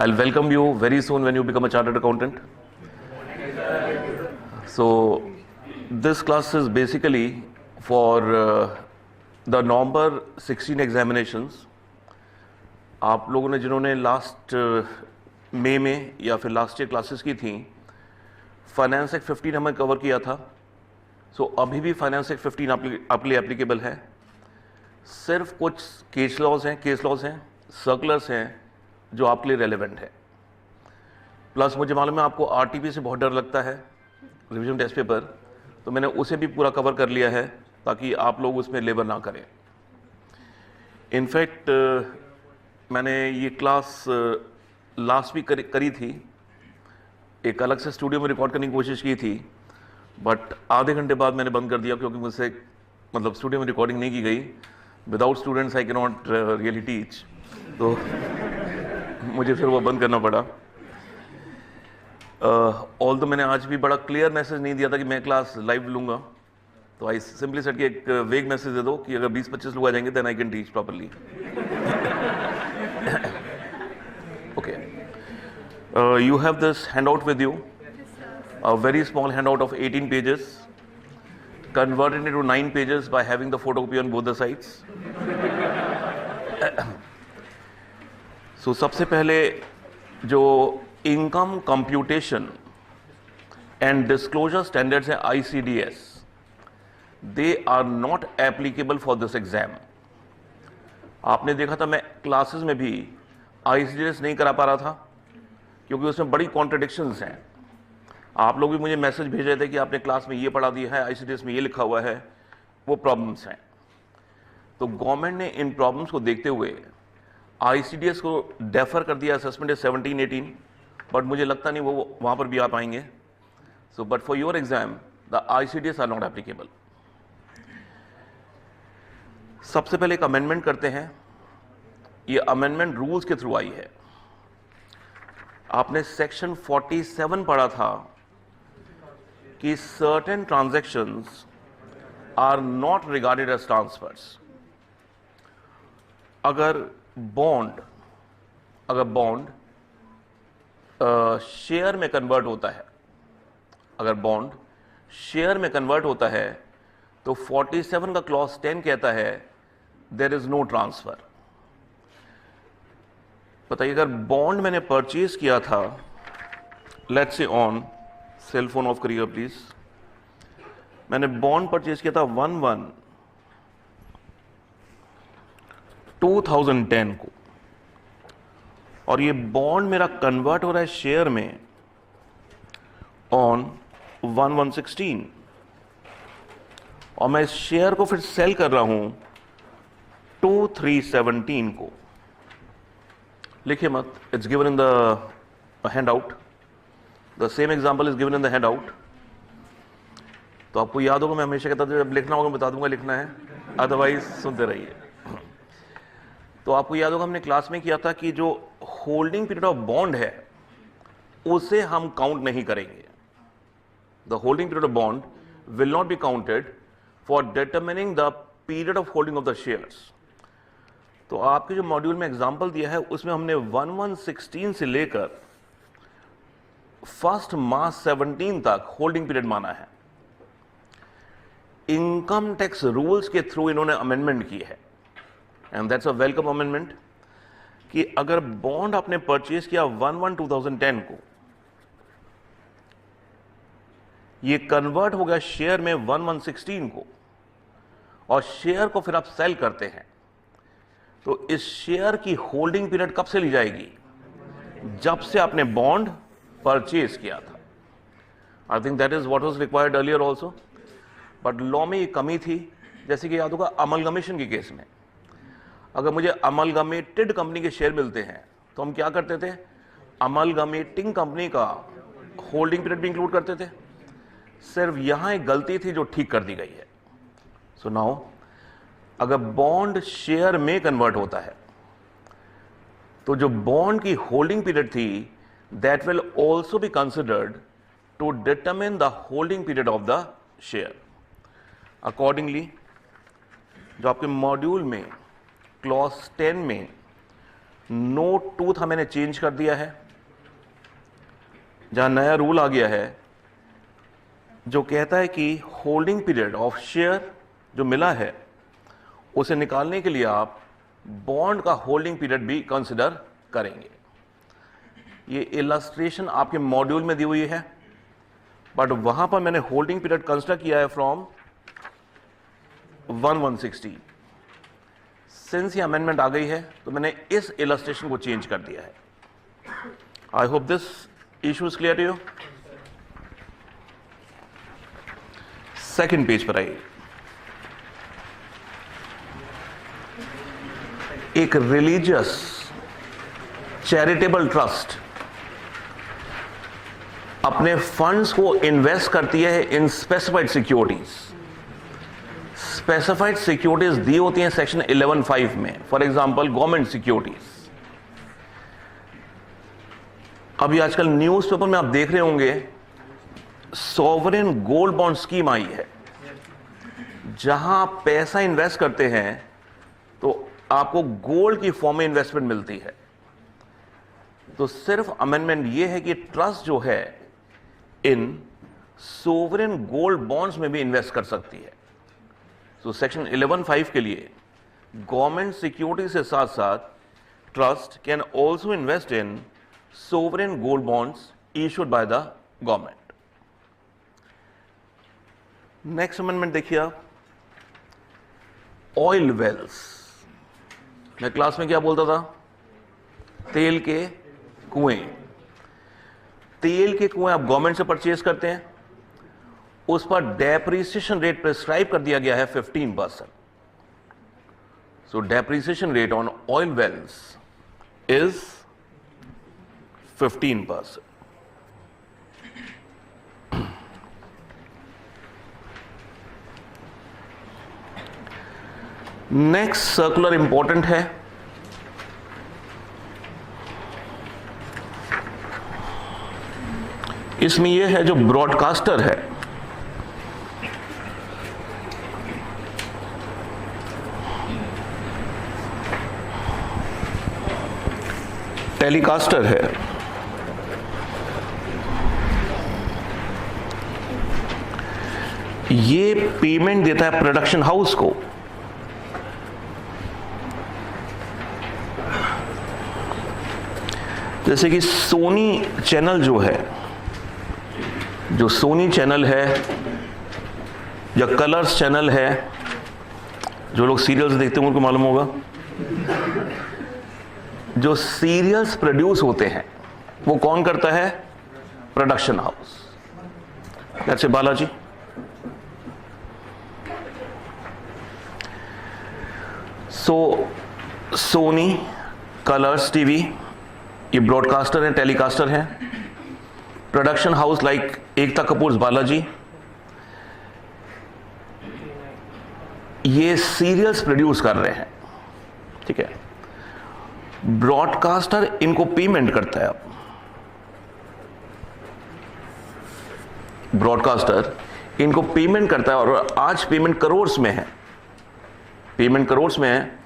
I'll welcome you very soon when you become a chartered accountant. So, this class is basically for the November 16 examinations. आप लोगों ने जिन्होंने last मई में या फिर लास्ट ईयर क्लासेस की थी, फाइनेंस एक्ट 15 हमें कवर किया था. सो अभी भी फाइनेंस एक्ट 15 आपके लिए एप्लीकेबल है. सिर्फ कुछ केस लॉज हैं, सर्कुलर्स हैं जो आपके लिए रेलेवेंट है. प्लस मुझे मालूम है आपको आरटीपी से बहुत डर लगता है, रिवीजन टेस्ट पेपर, तो मैंने उसे भी पूरा कवर कर लिया है ताकि आप लोग उसमें लेबर ना करें. इनफैक्ट मैंने ये क्लास लास्ट वीक करी थी, एक अलग से स्टूडियो में रिकॉर्ड करने की कोशिश की थी, बट आधे घंटे बाद मैंने बंद कर दिया क्योंकि मुझसे मतलब स्टूडियो में रिकॉर्डिंग नहीं की गई. Without students I can not really teach, तो मुझे फिर वो बंद करना पड़ा. ऑल्दो मैंने आज भी बड़ा क्लियर मैसेज नहीं दिया था कि मैं क्लास लाइव लूँगा, तो आई सिंपली सेड कि एक वेग मैसेज दे दो कि अगर 20-25 लोग आ जाएंगे then I can teach properly. Okay, you have this handout with you, a very small handout of 18 pages, converted into 9 pages by having the photocopy on both the sides. So सबसे पहले जो income computation and disclosure standards हैं ICDS, they are not applicable for this exam. आपने देखा था मैं classes में भी ICDS नहीं करा पा रहा था क्योंकि उसमें बड़ी कॉन्ट्रडिक्शंस हैं. आप लोग भी मुझे मैसेज भेज रहे थे कि आपने क्लास में ये पढ़ा दिया है, ICDS में ये लिखा हुआ है, वो प्रॉब्लम्स हैं. तो गवर्नमेंट ने इन प्रॉब्लम्स को देखते हुए ICDS को डेफर कर दिया असेसमेंट 17-18, बट मुझे लगता नहीं वो वहाँ पर भी आ पाएंगे. So but for your exam the ICDS are not applicable. सबसे पहले एक अमेंडमेंट करते हैं. ये अमेंडमेंट रूल्स के थ्रू आई है. आपने सेक्शन 47 पढ़ा था कि certain transactions are not regarded as transfers. अगर बॉन्ड शेयर में कन्वर्ट होता है, अगर बॉन्ड शेयर में कन्वर्ट होता है तो 47 का क्लॉज 10 कहता है देयर इज नो ट्रांसफर. बताइए, अगर बॉन्ड मैंने परचेज किया था, let's say on sale phone of करिएगा प्लीज. मैंने बॉन्ड परचेज किया था 1/1/2010 को, और ये बॉन्ड मेरा कन्वर्ट हो रहा है शेयर में ऑन 1/1/16, और मैं इस शेयर को फिर सेल कर रहा हूं 2/3/17 को. लिखिए मत, it's given in the handout. The same example is given in the handout. तो आपको याद होगा मैं हमेशा कहता था जब लिखना होगा बता दूंगा लिखना है, अदरवाइज सुनते रहिए. तो आपको याद होगा हमने क्लास में किया था कि जो होल्डिंग पीरियड ऑफ बॉन्ड है उसे हम काउंट नहीं करेंगे. The holding period of bond will not be counted for determining the period of holding of the shares. तो आपके जो मॉड्यूल में एग्जाम्पल दिया है उसमें हमने 1/1/16 से लेकर 1 मार्च 17 तक होल्डिंग पीरियड माना है. इनकम टैक्स रूल्स के थ्रू इन्होंने अमेंडमेंट की है, and that's a welcome amendment, कि अगर बॉन्ड आपने परचेज किया 1/1/2010 को, ये कन्वर्ट हो गया शेयर में 1/1/16 को, और शेयर को फिर आप सेल करते हैं, तो इस शेयर की होल्डिंग पीरियड कब से ली जाएगी? जब से आपने बॉन्ड परचेज किया था. I think that is what was required earlier also, but law में ये कमी थी. जैसे कि याद होगा अमलगमेशन के केस में, अगर मुझे अमलगमेटेड कंपनी के शेयर मिलते हैं तो हम क्या करते थे? अमलगमेटिंग कंपनी का होल्डिंग पीरियड भी इंक्लूड करते थे. सिर्फ यहां एक गलती थी जो ठीक कर दी गई है. सो नाउ अगर बॉन्ड शेयर में कन्वर्ट होता है तो जो बॉन्ड की होल्डिंग पीरियड थी that will also be considered to determine the holding period of the share. Accordingly जो आपके मॉड्यूल में क्लॉज 10 में नोट 2 था, मैंने चेंज कर दिया है, जहां नया रूल आ गया है जो कहता है कि होल्डिंग पीरियड ऑफ शेयर जो मिला है उसे निकालने के लिए आप बॉन्ड का होल्डिंग पीरियड भी कंसिडर करेंगे। ये इलस्ट्रेशन आपके मॉड्यूल में दी हुई है, बट वहां पर मैंने होल्डिंग पीरियड कंसिडर किया है फ्रॉम 1160। सिंस ये अमेंडमेंट आ गई है तो मैंने इस इलस्ट्रेशन को चेंज कर दिया है। I hope this issue is clear to you. Second page पर आइए। एक रिलीजियस चैरिटेबल ट्रस्ट अपने फंड्स को इन्वेस्ट करती है in specified securities. Specified securities दी होती हैं सेक्शन 11(5) में, फॉर एग्जांपल गवर्नमेंट सिक्योरिटीज। अभी आजकल न्यूज़पेपर में आप देख रहे होंगे सॉवरेन गोल्ड बॉन्ड स्कीम आई है, जहां आप पैसा इन्वेस्ट करते हैं तो आपको गोल्ड की फॉर्म में इन्वेस्टमेंट मिलती है। तो सिर्फ अमेंडमेंट यह है कि ट्रस्ट जो है इन सोवरेन गोल्ड बॉन्ड्स में भी इन्वेस्ट कर सकती है। तो सेक्शन 11(5) के लिए गवर्नमेंट सिक्योरिटी से साथ साथ trust can also invest in sovereign gold bonds issued by the government. Next amendment देखिए आप, ऑयल वेल्स। मैं क्लास में क्या बोलता था? तेल के कुएं। तेल के कुएं आप गवर्नमेंट से परचेज करते हैं, उस पर डेप्रिसिएशन रेट प्रिस्क्राइब कर दिया गया है 15%। So depreciation rate on oil wells is 15%। Next circular important है। इसमें यह है जो ब्रॉडकास्टर है, टेलीकास्टर है, ये पेमेंट देता है प्रोडक्शन हाउस को। जैसे कि सोनी चैनल जो है, जो सोनी चैनल है या कलर्स चैनल है, जो लोग सीरियल्स देखते हैं उनको मालूम होगा, जो सीरियल्स प्रोड्यूस होते हैं वो कौन करता है? Production house. जैसे बालाजी। सो सोनी, कलर्स टीवी, ये ब्रॉडकास्टर है, टेलीकास्टर है। Production house like Ekta Kapoor, Balaji, ये सीरियल्स प्रोड्यूस कर रहे हैं, ठीक है। ब्रॉडकास्टर इनको पेमेंट करता है। अब ब्रॉडकास्टर इनको पेमेंट करता है और आज पेमेंट करोड़ में है, पेमेंट करोड़ में है।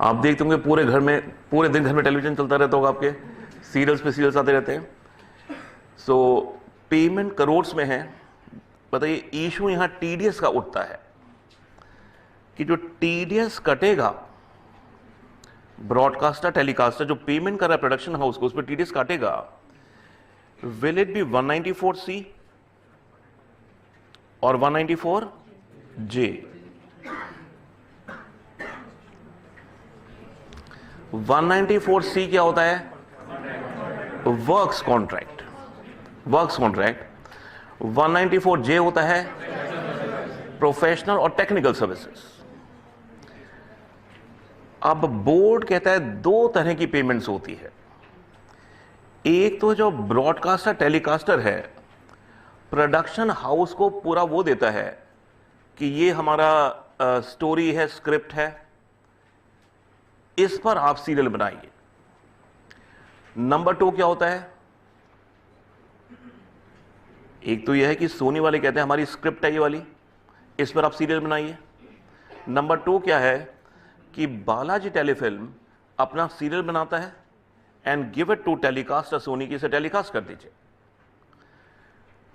आप देखते होंगे पूरे घर में, पूरे दिन घर में टेलीविजन चलता रहता होगा, आपके सीरियल्स पे सीरियल्स आते रहते हैं। सो पेमेंट करोड़ में है। बताइए, इशू यहां टीडीएस का उठता है कि जो टीडीएस कटेगा, ब्रॉडकास्टर टेलीकास्टर जो पेमेंट कर रहा है प्रोडक्शन हाउस को, उस पर टीडीएस काटेगा। विल इट बी 194C और 194J? 194C क्या होता है? Works contract, works contract. 194J होता है प्रोफेशनल और टेक्निकल सर्विसेज। अब बोर्ड कहता है दो तरह की पेमेंट्स होती है। एक तो जो ब्रॉडकास्टर टेलीकास्टर है, प्रोडक्शन हाउस को पूरा वो देता है कि ये हमारा स्टोरी है, स्क्रिप्ट है, इस पर आप सीरियल बनाइए। नंबर 2 क्या होता है? एक तो यह है कि सोनी वाले कहते हैं हमारी स्क्रिप्ट है ये वाली, इस पर आप सीरियल बनाइए। नंबर 2 क्या है कि बालाजी टेलीफिल्म अपना सीरियल बनाता है and give it to telecaster Sony की, इसे टेलीकास्ट कर दीजिए।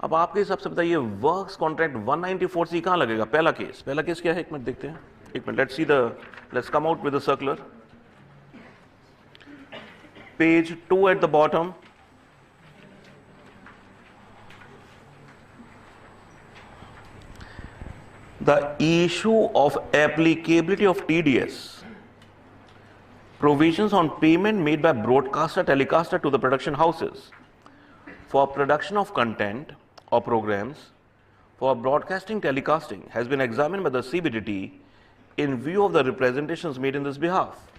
अब आपके हिसाब से बताइए वर्क्स कॉन्ट्रैक्ट 194C कहां लगेगा? पहला केस क्या है? एक मिनट देखते हैं, एक minute, let's come out with the circular. Page 2 at the bottom, the issue of applicability of TDS provisions on payment made by broadcaster telecaster to the production houses for production of content or programs for broadcasting telecasting has been examined by the CBDT in view of the representations made in this behalf.